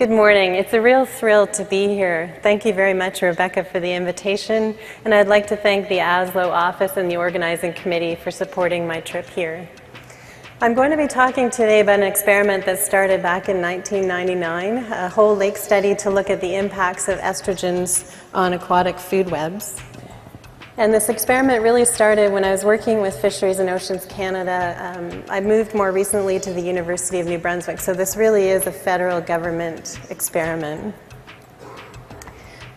Good morning. It's a real thrill to be here. Thank you very much, Rebecca, for the invitation. And I'd like to thank the ASLO office and the organizing committee for supporting my trip here. I'm going to be talking today about an experiment that started back in 1999, a whole lake study to look at the impacts of estrogens on aquatic food webs. And this experiment really started when I was working with Fisheries and Oceans Canada. I moved more recently to the University of New Brunswick, so this really is a federal government experiment.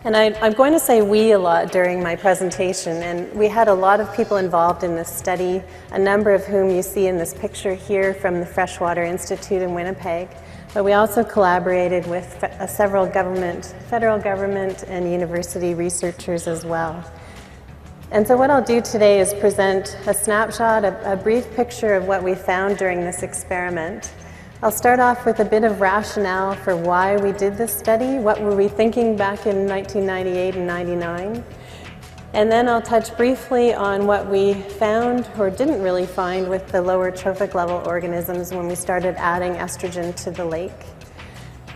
And I'm going to say we a lot during my presentation, and we had a lot of people involved in this study, a number of whom you see in this picture here from the Freshwater Institute in Winnipeg. But we also collaborated with several federal government and university researchers as well. And so what I'll do today is present a snapshot, a brief picture of what we found during this experiment. I'll start off with a bit of rationale for why we did this study, what were we thinking back in 1998 and 99. And then I'll touch briefly on what we found or didn't really find with the lower trophic level organisms when we started adding estrogen to the lake.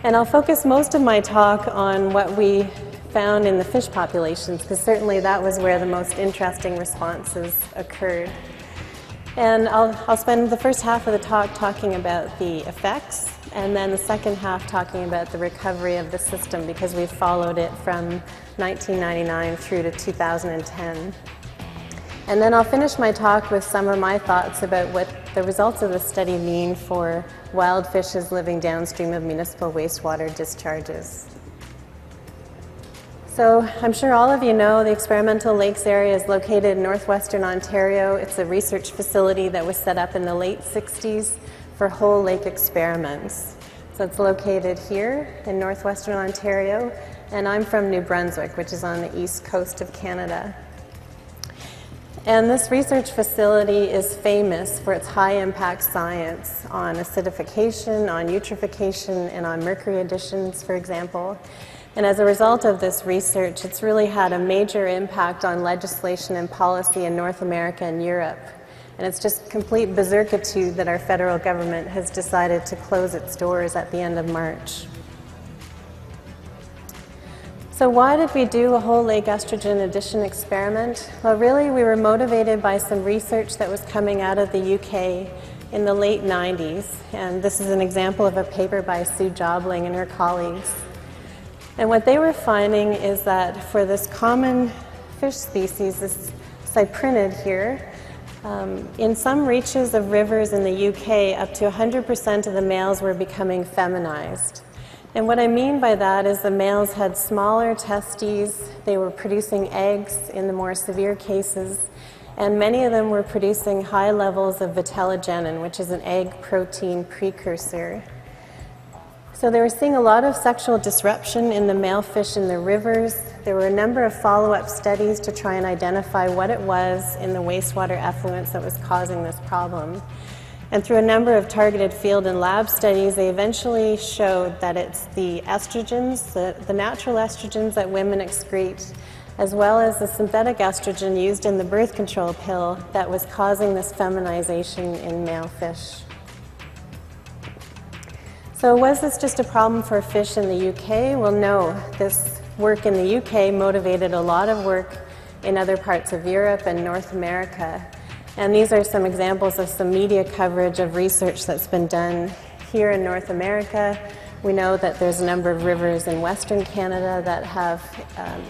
And I'll focus most of my talk on what we found in the fish populations, because certainly that was where the most interesting responses occurred. And I'll spend the first half of the talk talking about the effects, and then the second half talking about the recovery of the system, because we followed it from 1999 through to 2010. And then I'll finish my talk with some of my thoughts about what the results of the study mean for wild fishes living downstream of municipal wastewater discharges. So I'm sure all of you know the Experimental Lakes area is located in northwestern Ontario. It's a research facility that was set up in the late 60s for whole lake experiments. So it's located here in northwestern Ontario, and I'm from New Brunswick, which is on the east coast of Canada. And this research facility is famous for its high-impact science on acidification, on eutrophication, and on mercury additions, for example. And as a result of this research, it's really had a major impact on legislation and policy in North America and Europe. And it's just complete berserkitude that our federal government has decided to close its doors at the end of March. So why did we do a whole lake estrogen addition experiment? Well, really, we were motivated by some research that was coming out of the UK in the late 90s. And this is an example of a paper by Sue Jobling and her colleagues. And what they were finding is that for this common fish species, this cyprinid here, in some reaches of rivers in the UK, up to 100% of the males were becoming feminized. And what I mean by that is the males had smaller testes, they were producing eggs in the more severe cases, and many of them were producing high levels of vitellogenin, which is an egg protein precursor. So they were seeing a lot of sexual disruption in the male fish in the rivers. There were a number of follow-up studies to try and identify what it was in the wastewater effluents that was causing this problem. And through a number of targeted field and lab studies, they eventually showed that it's the estrogens, the natural estrogens that women excrete, as well as the synthetic estrogen used in the birth control pill that was causing this feminization in male fish. So was this just a problem for fish in the UK? Well, no. This work in the UK motivated a lot of work in other parts of Europe and North America. And these are some examples of some media coverage of research that's been done here in North America. We know that there's a number of rivers in Western Canada that have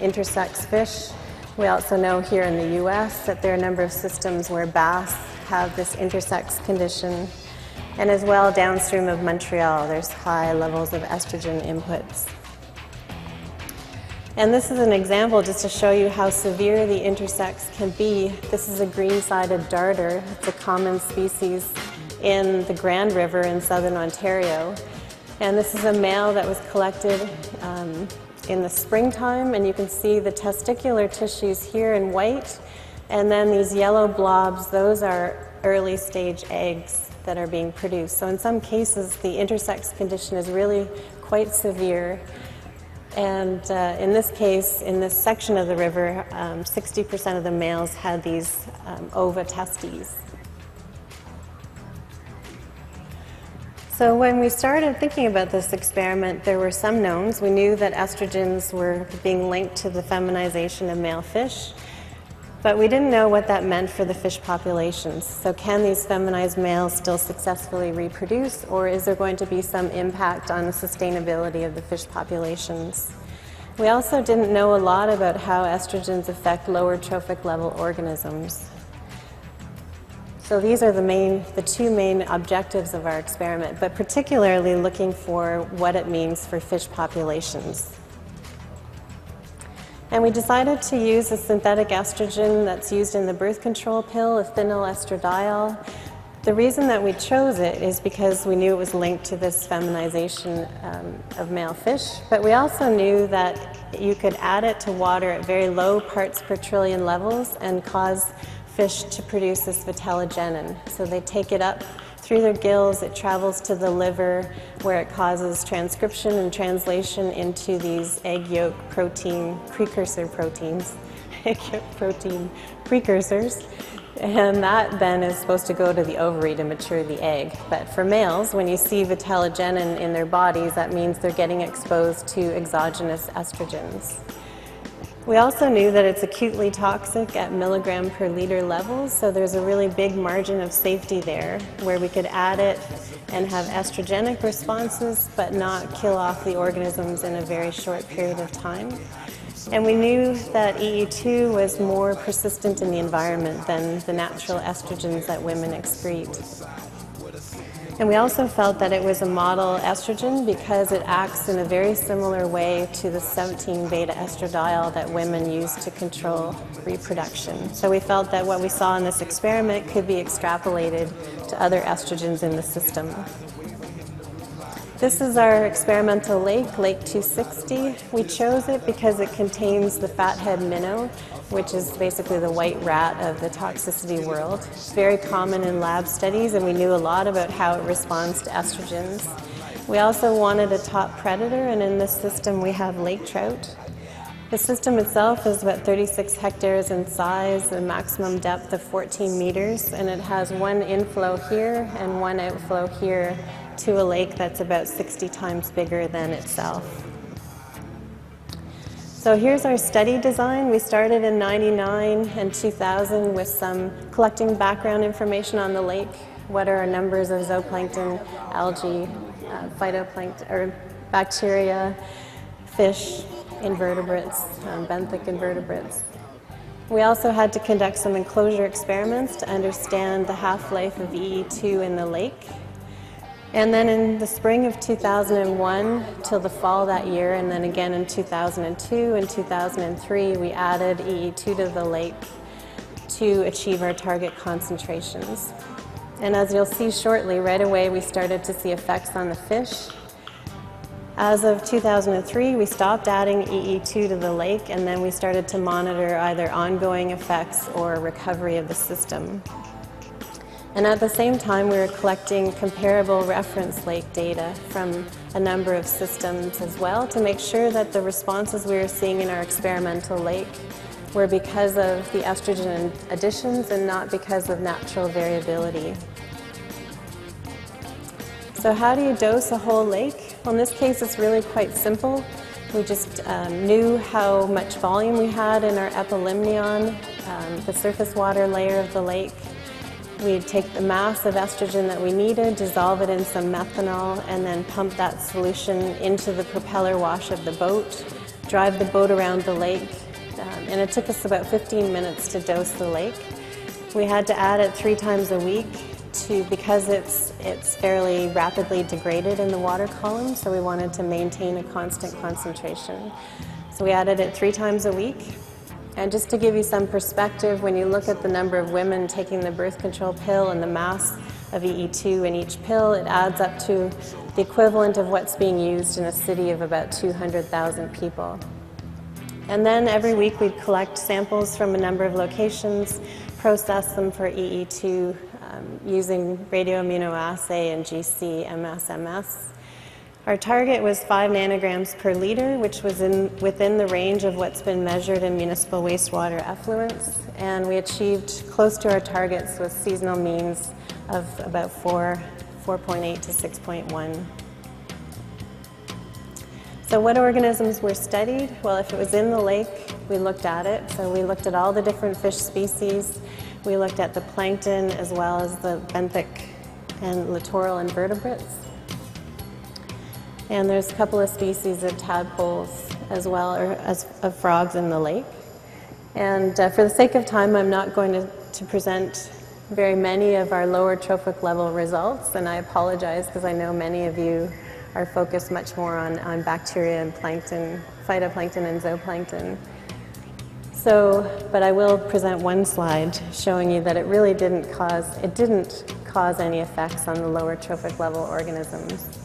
intersex fish. We also know here in the US that there are a number of systems where bass have this intersex condition. And as well, downstream of Montreal, there's high levels of estrogen inputs. And this is an example just to show you how severe the intersex can be. This is a green-sided darter. It's a common species in the Grand River in southern Ontario. And this is a male that was collected in the springtime, and you can see the testicular tissues here in white, and then these yellow blobs, those are early stage eggs that are being produced. So in some cases, the intersex condition is really quite severe. And in this case, in this section of the river, 60% of the males had these ova testes. So when we started thinking about this experiment, there were some knowns. We knew that estrogens were being linked to the feminization of male fish, but we didn't know what that meant for the fish populations. So can these feminized males still successfully reproduce, or is there going to be some impact on the sustainability of the fish populations? We also didn't know a lot about how estrogens affect lower trophic level organisms. So these are the two main objectives of our experiment, but particularly looking for what it means for fish populations. And we decided to use a synthetic estrogen that's used in the birth control pill, ethynylestradiol. The reason that we chose it is because we knew it was linked to this feminization of male fish, but we also knew that you could add it to water at very low parts per trillion levels and cause fish to produce this vitellogenin. So they take it up through their gills, it travels to the liver where it causes transcription and translation into these egg yolk protein precursor proteins, egg yolk protein precursors. And that then is supposed to go to the ovary to mature the egg. But for males, when you see vitellogenin in their bodies, that means they're getting exposed to exogenous estrogens. We also knew that it's acutely toxic at milligram per liter levels, so there's a really big margin of safety there where we could add it and have estrogenic responses but not kill off the organisms in a very short period of time. And we knew that EE2 was more persistent in the environment than the natural estrogens that women excrete. And we also felt that it was a model estrogen because it acts in a very similar way to the 17-beta estradiol that women use to control reproduction. So we felt that what we saw in this experiment could be extrapolated to other estrogens in the system. This is our experimental lake, Lake 260. We chose it because it contains the Fathead Minnow, which is basically the white rat of the toxicity world. It's very common in lab studies, and we knew a lot about how it responds to estrogens. We also wanted a top predator, and in this system we have lake trout. The system itself is about 36 hectares in size, a maximum depth of 14 meters, and it has one inflow here and one outflow here to a lake that's about 60 times bigger than itself. So here's our study design. We started in '99 and 2000 with some collecting background information on the lake. What are our numbers of zooplankton, algae, phytoplankton, or bacteria, fish, invertebrates, benthic invertebrates. We also had to conduct some enclosure experiments to understand the half-life of EE2 in the lake. And then in the spring of 2001 till the fall that year, and then again in 2002 and 2003, we added EE2 to the lake to achieve our target concentrations. And as you'll see shortly, right away we started to see effects on the fish. As of 2003, we stopped adding EE2 to the lake, and then we started to monitor either ongoing effects or recovery of the system. And at the same time, we were collecting comparable reference lake data from a number of systems as well to make sure that the responses we were seeing in our experimental lake were because of the estrogen additions and not because of natural variability. So how do you dose a whole lake? Well, in this case, it's really quite simple. We just knew how much volume we had in our epilimnion, the surface water layer of the lake. We'd take the mass of estrogen that we needed, dissolve it in some methanol, and then pump that solution into the propeller wash of the boat, drive the boat around the lake, and it took us about 15 minutes to dose the lake. We had to add it 3 times a week because it's fairly rapidly degraded in the water column, so we wanted to maintain a constant concentration. So we added it 3 times a week. And just to give you some perspective, when you look at the number of women taking the birth control pill and the mass of EE2 in each pill, it adds up to the equivalent of what's being used in a city of about 200,000 people. And then every week we'd collect samples from a number of locations, process them for EE2 using radioimmunoassay and GC-MS/MS. Our target was 5 nanograms per liter, which was within the range of what's been measured in municipal wastewater effluents, and we achieved close to our targets with seasonal means of about 4 4.8 to 6.1. So what organisms were studied? Well, if it was in the lake, we looked at it. So we looked at all the different fish species. We looked at the plankton as well as the benthic and littoral invertebrates. And there's a couple of species of tadpoles as well as of frogs in the lake. And for the sake of time, I'm not going to present very many of our lower trophic level results, and I apologize because I know many of you are focused much more on bacteria and plankton, phytoplankton and zooplankton. But I will present one slide showing you that it really didn't cause any effects on the lower trophic level organisms.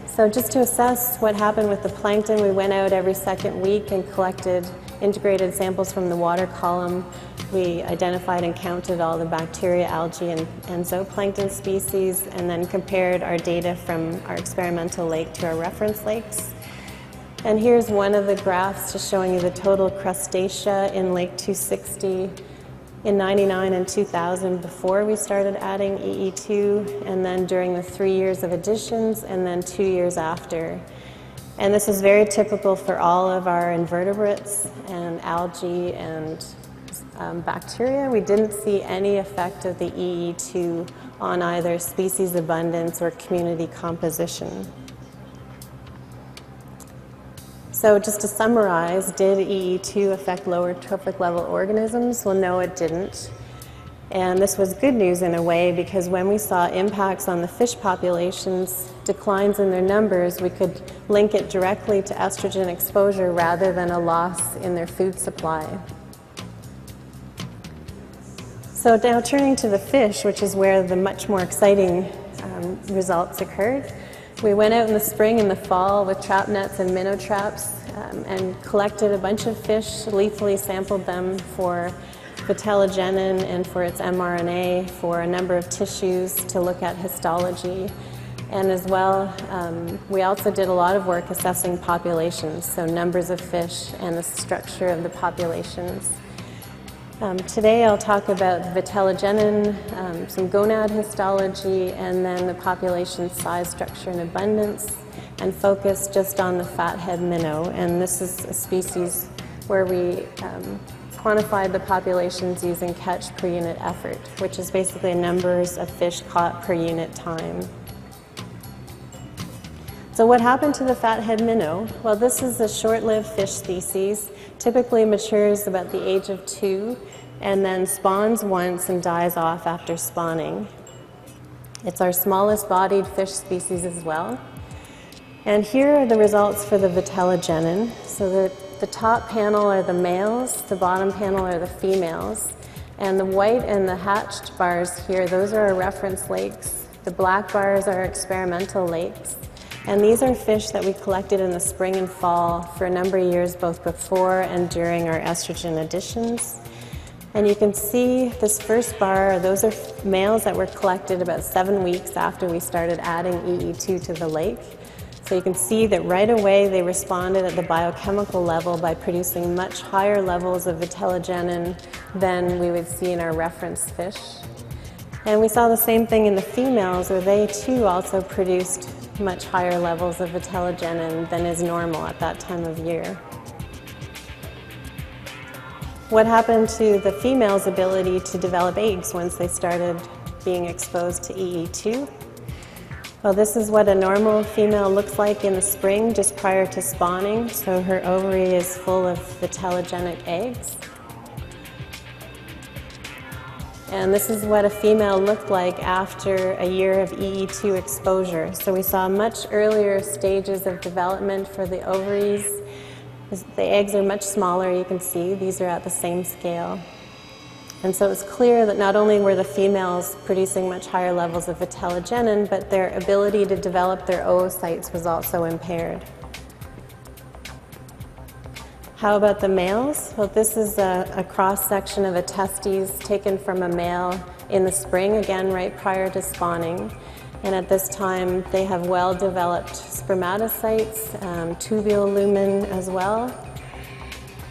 So just to assess what happened with the plankton, we went out every second week and collected integrated samples from the water column. We identified and counted all the bacteria, algae, and zooplankton species, and then compared our data from our experimental lake to our reference lakes. And here's one of the graphs just showing you the total crustacea in Lake 260 in 99 and 2000 before we started adding EE2, and then during the 3 years of additions, and then 2 years after. And this is very typical for all of our invertebrates and algae and bacteria. We didn't see any effect of the EE2 on either species abundance or community composition. So just to summarize, did EE2 affect lower trophic level organisms? Well, no, it didn't. And this was good news in a way, because when we saw impacts on the fish populations, declines in their numbers, we could link it directly to estrogen exposure rather than a loss in their food supply. So now turning to the fish, which is where the much more exciting results occurred. We went out in the spring and the fall with trap nets and minnow traps and collected a bunch of fish, lethally sampled them for vitellogenin and for its mRNA, for a number of tissues to look at histology. And as well, we also did a lot of work assessing populations, so numbers of fish and the structure of the populations. Today I'll talk about vitellogenin, some gonad histology, and then the population size, structure, and abundance, and focus just on the fathead minnow. And this is a species where we quantified the populations using catch per unit effort, which is basically numbers of fish caught per unit time. So what happened to the fathead minnow? Well, this is a short-lived fish species, typically matures about the age of 2, and then spawns once and dies off after spawning. It's our smallest bodied fish species as well. And here are the results for the vitellogenin. So the top panel are the males, the bottom panel are the females, and the white and the hatched bars here, those are our reference lakes. The black bars are experimental lakes. And these are fish that we collected in the spring and fall for a number of years, both before and during our estrogen additions. And you can see this first bar, those are males that were collected about 7 weeks after we started adding EE2 to the lake. So you can see that right away they responded at the biochemical level by producing much higher levels of vitellogenin than we would see in our reference fish. And we saw the same thing in the females, where they too also produced much higher levels of vitellogenin than is normal at that time of year. What happened to the female's ability to develop eggs once they started being exposed to EE2? Well, this is what a normal female looks like in the spring just prior to spawning. So her ovary is full of vitellogenic eggs. And this is what a female looked like after a year of EE2 exposure. So we saw much earlier stages of development for the ovaries. The eggs are much smaller, you can see. These are at the same scale. And so it's clear that not only were the females producing much higher levels of vitellogenin, but their ability to develop their oocytes was also impaired. How about the males? Well, this is a cross-section of a testes taken from a male in the spring, again right prior to spawning. And at this time, they have well-developed spermatocytes, tubule lumen as well.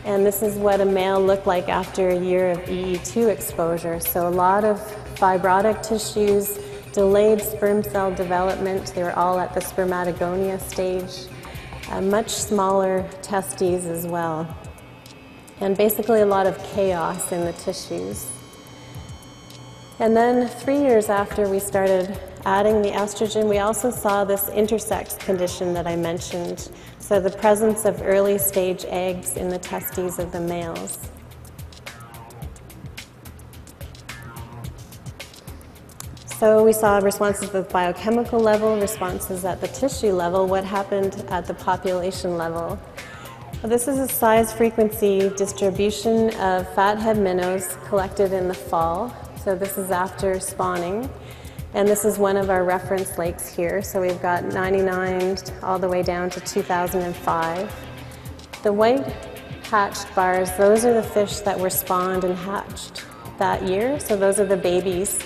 And this is what a male looked like after a year of EE2 exposure. So a lot of fibrotic tissues, delayed sperm cell development. They were all at the spermatogonia stage. Much smaller testes as well. And basically a lot of chaos in the tissues. And then 3 years after we started adding the estrogen, we also saw this intersex condition that I mentioned. So the presence of early stage eggs in the testes of the males. So we saw responses at the biochemical level, responses at the tissue level. What happened at the population level? Well, this is a size frequency distribution of fathead minnows collected in the fall. So this is after spawning. And this is one of our reference lakes here. So we've got 99 all the way down to 2005. The white hatched bars, those are the fish that were spawned and hatched that year. So those are the babies.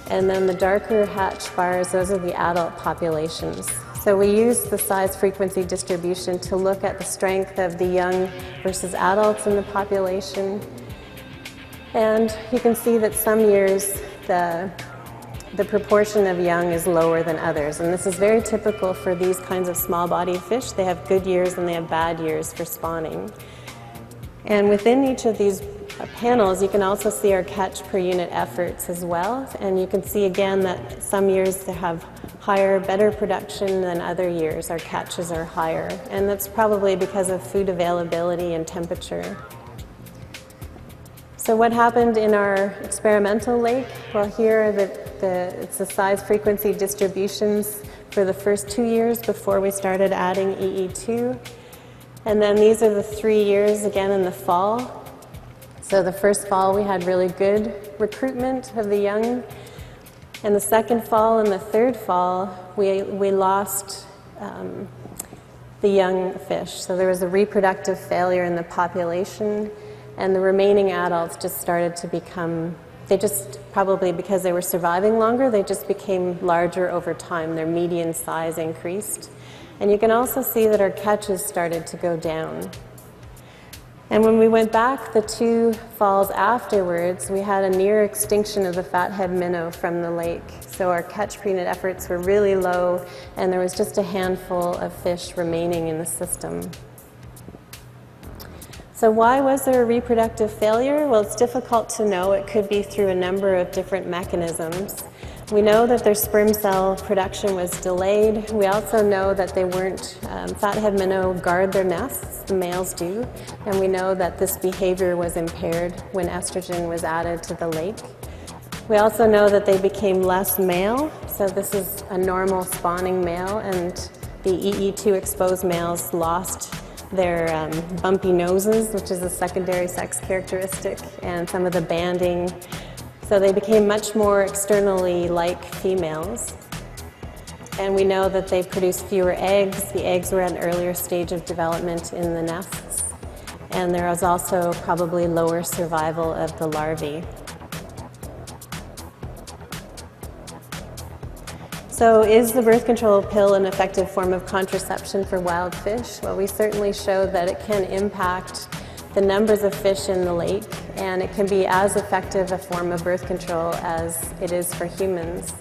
And then the darker hatched bars, those are the adult populations. So we use the size frequency distribution to look at the strength of the young versus adults in the population. And you can see that some years the proportion of young is lower than others. And this is very typical for these kinds of small-bodied fish. They have good years and they have bad years for spawning. And within each of these panels, you can also see our catch per unit efforts as well. And you can see again that some years they have higher, better production than other years. Our catches are higher. And that's probably because of food availability and temperature. So what happened in our experimental lake? Well, here it's the size frequency distributions for the first 2 years before we started adding EE2. And then these are the 3 years again in the fall. So the first fall we had really good recruitment of the young. And the second fall and the third fall we lost the young fish. So there was a reproductive failure in the population, and the remaining adults just started to become, they just probably because they were surviving longer, they just became larger over time. Their median size increased. And you can also see that our catches started to go down. And when we went back the 2 falls afterwards, we had a near extinction of the fathead minnow from the lake. So our catch per unit efforts were really low, and there was just a handful of fish remaining in the system. So why was there a reproductive failure? Well, it's difficult to know. It could be through a number of different mechanisms. We know that their sperm cell production was delayed. We also know that they weren't, fathead minnow guard their nests, the males do, and we know that this behavior was impaired when estrogen was added to the lake. We also know that they became less male, so this is a normal spawning male, and the EE2 exposed males lost their bumpy noses, which is a secondary sex characteristic, and some of the banding. So they became much more externally like females. And we know that they produced fewer eggs. The eggs were at an earlier stage of development in the nests. And there was also probably lower survival of the larvae. So is the birth control pill an effective form of contraception for wild fish? Well, we certainly showed that it can impact the numbers of fish in the lake, and it can be as effective a form of birth control as it is for humans.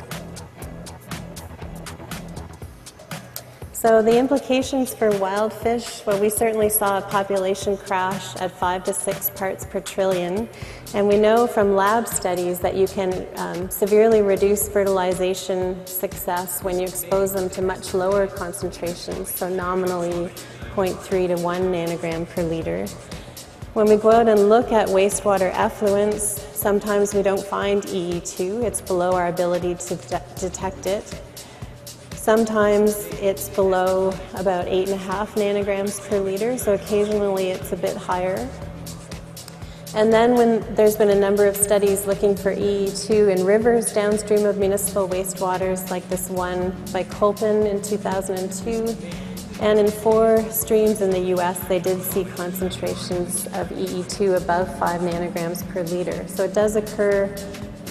So the implications for wild fish, well, we certainly saw a population crash at 5 to 6 parts per trillion. And we know from lab studies that you can severely reduce fertilization success when you expose them to much lower concentrations, so nominally 0.3 to 1 nanogram per liter. When we go out and look at wastewater effluents, sometimes we don't find EE2. It's below our ability to detect it. Sometimes it's below about 8.5 nanograms per liter, so occasionally it's a bit higher. And then when there's been a number of studies looking for EE2 in rivers downstream of municipal wastewaters, like this one by Colpin in 2002, and in 4 streams in the US, they did see concentrations of EE2 above 5 nanograms per liter. So it does occur,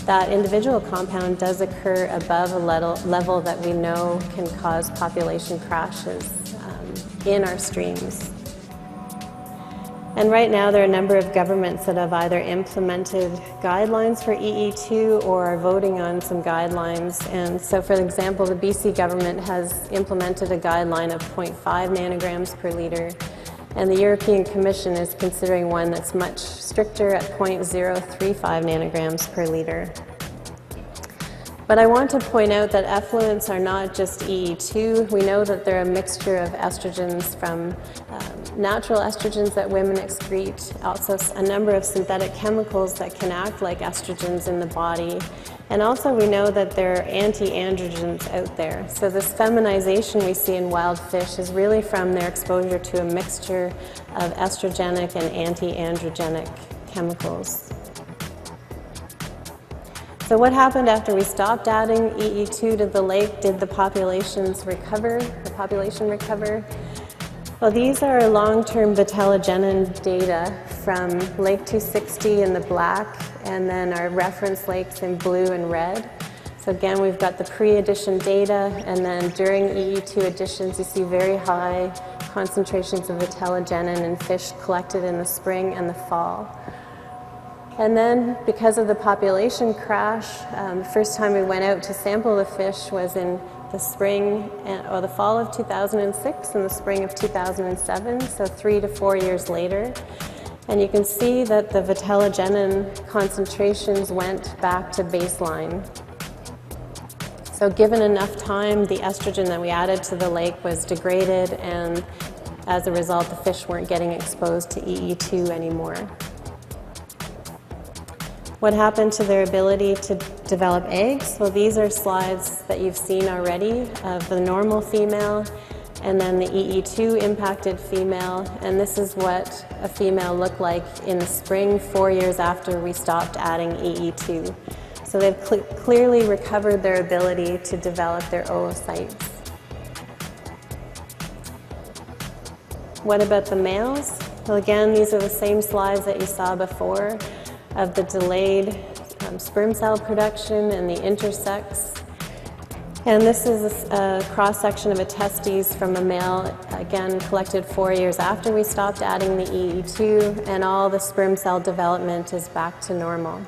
that individual compound does occur above a level that we know can cause population crashes in our streams. And right now there are a number of governments that have either implemented guidelines for EE2 or are voting on some guidelines. And so, for example, the BC government has implemented a guideline of 0.5 nanograms per liter. And the European Commission is considering one that's much stricter at 0.035 nanograms per liter. But I want to point out that effluents are not just EE2. We know that they're a mixture of estrogens from natural estrogens that women excrete, also a number of synthetic chemicals that can act like estrogens in the body. And also we know that there are anti-androgens out there. So this feminization we see in wild fish is really from their exposure to a mixture of estrogenic and anti-androgenic chemicals. So what happened after we stopped adding EE2 to the lake? Did the population recover? Well, these are long-term vitellogenin data from Lake 260 in the black, and then our reference lakes in blue and red. So again, we've got the pre-addition data, and then during EE2 additions, you see very high concentrations of vitellogenin in fish collected in the spring and the fall. And then, because of the population crash, the first time we went out to sample the fish was in the spring, or the fall of 2006 and the spring of 2007, so 3 to 4 years later. And you can see that the vitellogenin concentrations went back to baseline. So given enough time, the estrogen that we added to the lake was degraded, and as a result, the fish weren't getting exposed to EE2 anymore. What happened to their ability to develop eggs? Well, these are slides that you've seen already of the normal female and then the EE2 impacted female. And this is what a female looked like in the spring, 4 years after we stopped adding EE2. So they've clearly recovered their ability to develop their oocytes. What about the males? Well, again, these are the same slides that you saw before, of the delayed sperm cell production and the intersex. And this is a cross-section of a testes from a male, again collected 4 years after we stopped adding the EE2, and all the sperm cell development is back to normal.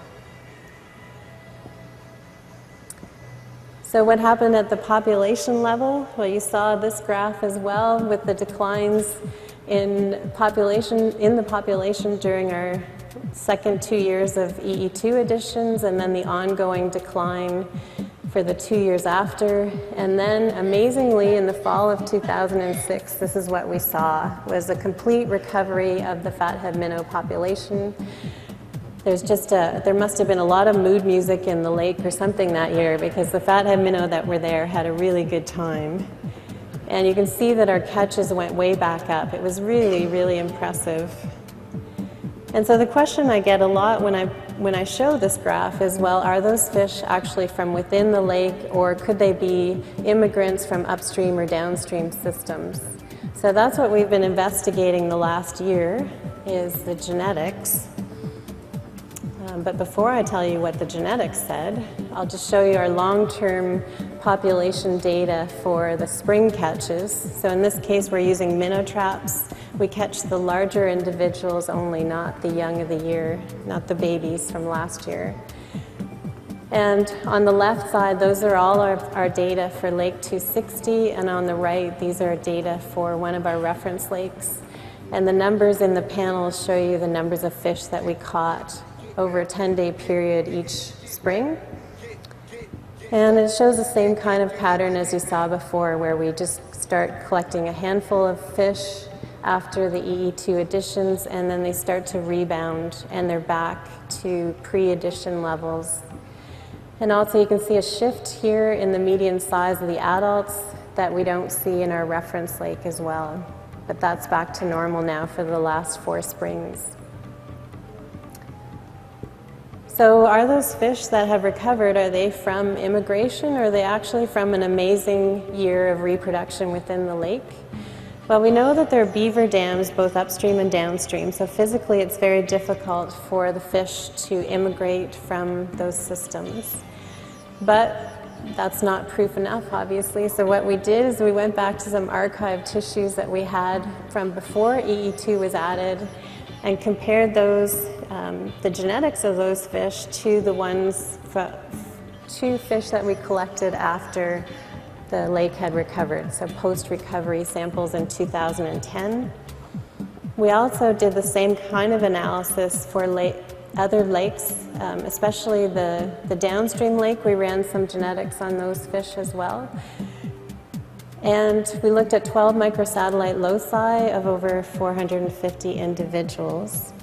So what happened at the population level? Well, you saw this graph as well with the declines in the population during our second 2 years of EE2 additions, and then the ongoing decline for the 2 years after. And then, amazingly, in the fall of 2006, this is what we saw, was a complete recovery of the fathead minnow population. There must have been a lot of mood music in the lake or something that year, because the fathead minnow that were there had a really good time. And you can see that our catches went way back up. It was really, really impressive. And so the question I get a lot when I show this graph is, well, are those fish actually from within the lake, or could they be immigrants from upstream or downstream systems? So that's what we've been investigating the last year, is the genetics. But before I tell you what the genetics said, I'll just show you our long-term population data for the spring catches. So in this case, we're using minnow traps. We catch the larger individuals only, not the young of the year, not the babies from last year. And on the left side, those are all our data for Lake 260, and on the right, these are data for one of our reference lakes. And the numbers in the panels show you the numbers of fish that we caught over a 10-day period each spring. And it shows the same kind of pattern as you saw before, where we just start collecting a handful of fish after the EE2 additions, and then they start to rebound, and they're back to pre-addition levels. And also you can see a shift here in the median size of the adults that we don't see in our reference lake as well. But that's back to normal now for the last 4 springs. So are those fish that have recovered, are they from immigration, or are they actually from an amazing year of reproduction within the lake? Well, we know that there are beaver dams both upstream and downstream, so physically it's very difficult for the fish to immigrate from those systems. But that's not proof enough, obviously. So what we did is we went back to some archived tissues that we had from before EE2 was added, and compared those, the genetics of those fish to the ones, to fish that we collected after the lake had recovered, so post-recovery samples in 2010. We also did the same kind of analysis for other lakes, especially the downstream lake. We ran some genetics on those fish as well. And we looked at 12 microsatellite loci of over 450 individuals.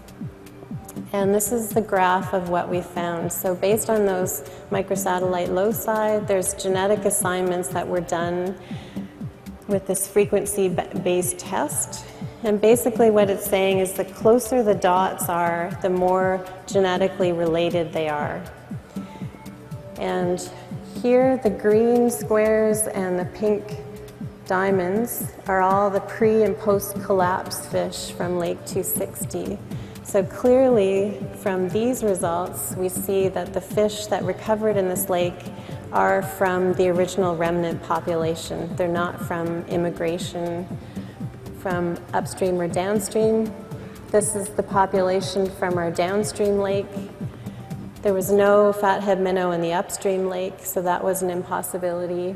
And this is the graph of what we found. So based on those microsatellite loci, there's genetic assignments that were done with this frequency-based test. And basically what it's saying is the closer the dots are, the more genetically related they are. And here, the green squares and the pink diamonds are all the pre- and post-collapse fish from Lake 260. So clearly, from these results, we see that the fish that recovered in this lake are from the original remnant population. They're not from immigration from upstream or downstream. This is the population from our downstream lake. There was no fathead minnow in the upstream lake, so that was an impossibility.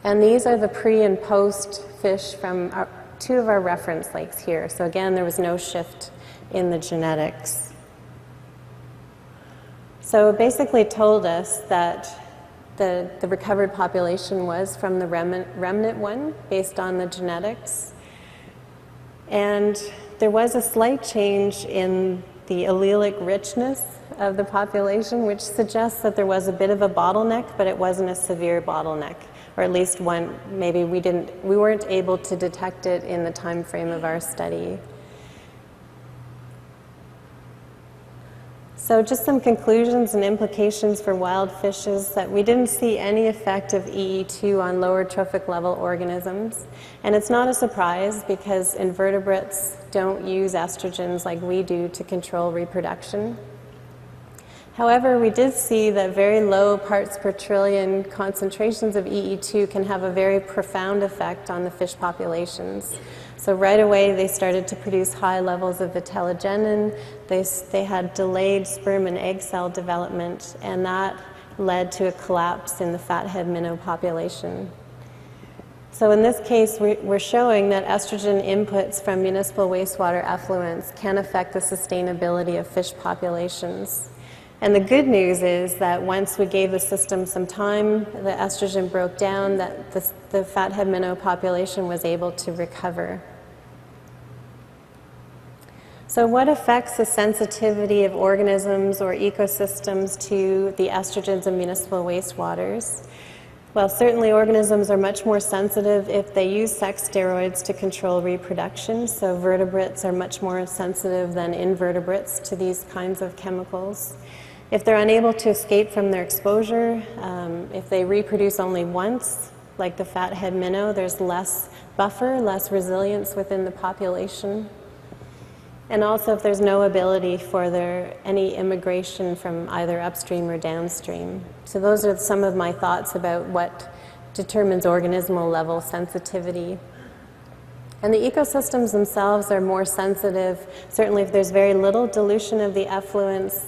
And these are the pre and post fish from two of our reference lakes here. So again, there was no shift in the genetics. So it basically told us that the recovered population was from the remnant one based on the genetics. And there was a slight change in the allelic richness of the population, which suggests that there was a bit of a bottleneck, but it wasn't a severe bottleneck, or at least one, maybe we weren't able to detect it in the time frame of our study. So just some conclusions and implications for wild fish is that we didn't see any effect of EE2 on lower trophic level organisms. And it's not a surprise because invertebrates don't use estrogens like we do to control reproduction. However, we did see that very low parts per trillion concentrations of EE2 can have a very profound effect on the fish populations. So right away, they started to produce high levels of vitellogenin. They had delayed sperm and egg cell development, and that led to a collapse in the fathead minnow population. So in this case, we're showing that estrogen inputs from municipal wastewater effluents can affect the sustainability of fish populations. And the good news is that once we gave the system some time, the estrogen broke down, that the fathead minnow population was able to recover. So what affects the sensitivity of organisms or ecosystems to the estrogens in municipal wastewaters? Well, certainly organisms are much more sensitive if they use sex steroids to control reproduction. So vertebrates are much more sensitive than invertebrates to these kinds of chemicals. If they're unable to escape from their exposure, if they reproduce only once, like the fathead minnow, there's less buffer, less resilience within the population. And also if there's no ability for any immigration from either upstream or downstream. So those are some of my thoughts about what determines organismal level sensitivity. And the ecosystems themselves are more sensitive, certainly if there's very little dilution of the effluents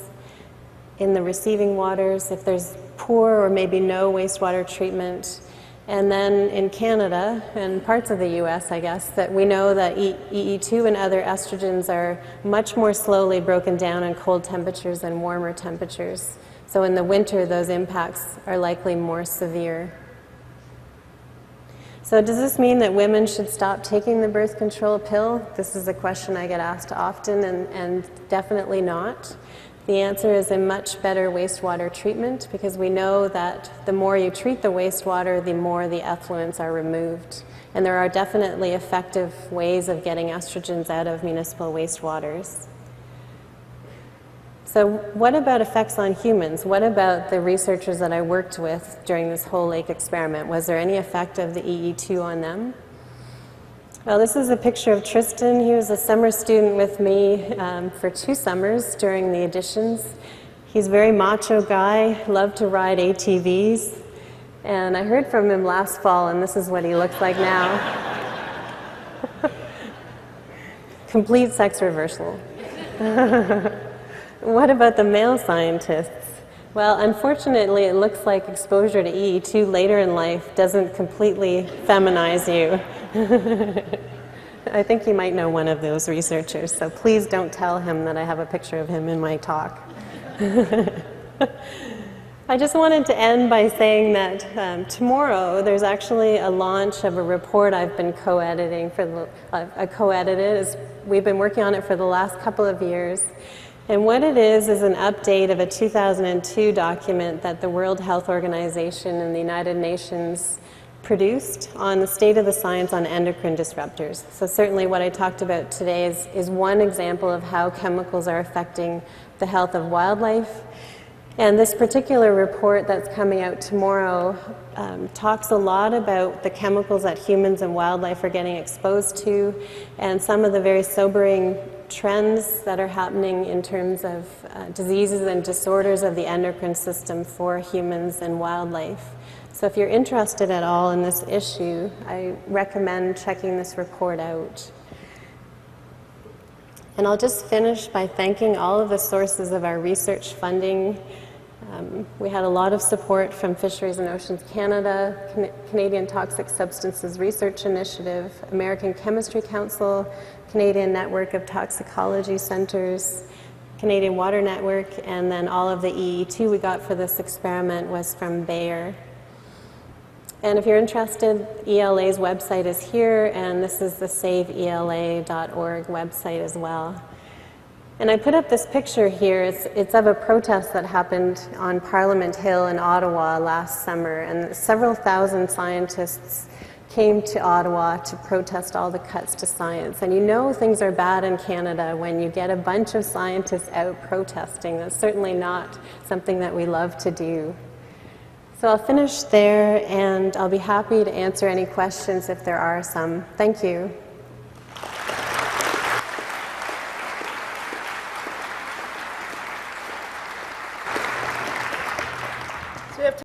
in the receiving waters, if there's poor or maybe no wastewater treatment. And then in Canada and parts of the US, I guess, that we know that EE2 and other estrogens are much more slowly broken down in cold temperatures than warmer temperatures. So in the winter, those impacts are likely more severe. So does this mean that women should stop taking the birth control pill? This is a question I get asked often, and definitely not. The answer is a much better wastewater treatment because we know that the more you treat the wastewater, the more the effluents are removed. And there are definitely effective ways of getting estrogens out of municipal wastewaters. So what about effects on humans? What about the researchers that I worked with during this whole lake experiment? Was there any effect of the EE2 on them? Well, this is a picture of Tristan. He was a summer student with me for 2 summers during the additions. He's a very macho guy, loved to ride ATVs. And I heard from him last fall, and this is what he looks like now. Complete sex reversal. What about the male scientists? Well, unfortunately, it looks like exposure to EE2 later in life doesn't completely feminize you. I think you might know one of those researchers, so please don't tell him that I have a picture of him in my talk. I just wanted to end by saying that tomorrow there's actually a launch of a report I've been co-editing we've been working on it for the last couple of years. And what it is an update of a 2002 document that the World Health Organization and the United Nations produced on the state of the science on endocrine disruptors. So certainly what I talked about today is one example of how chemicals are affecting the health of wildlife. And this particular report that's coming out tomorrow talks a lot about the chemicals that humans and wildlife are getting exposed to and some of the very sobering trends that are happening in terms of diseases and disorders of the endocrine system for humans and wildlife. So if you're interested at all in this issue, I recommend checking this report out. And I'll just finish by thanking all of the sources of our research funding. We had a lot of support from Fisheries and Oceans Canada, Canadian Toxic Substances Research Initiative, American Chemistry Council, Canadian Network of Toxicology Centers, Canadian Water Network, and then all of the EE2 we got for this experiment was from Bayer. And if you're interested, ELA's website is here, and this is the saveela.org website as well. And I put up this picture here. It's of a protest that happened on Parliament Hill in Ottawa last summer, and several thousand scientists came to Ottawa to protest all the cuts to science. And you know things are bad in Canada when you get a bunch of scientists out protesting. That's certainly not something that we love to do. So I'll finish there, and I'll be happy to answer any questions if there are some. Thank you.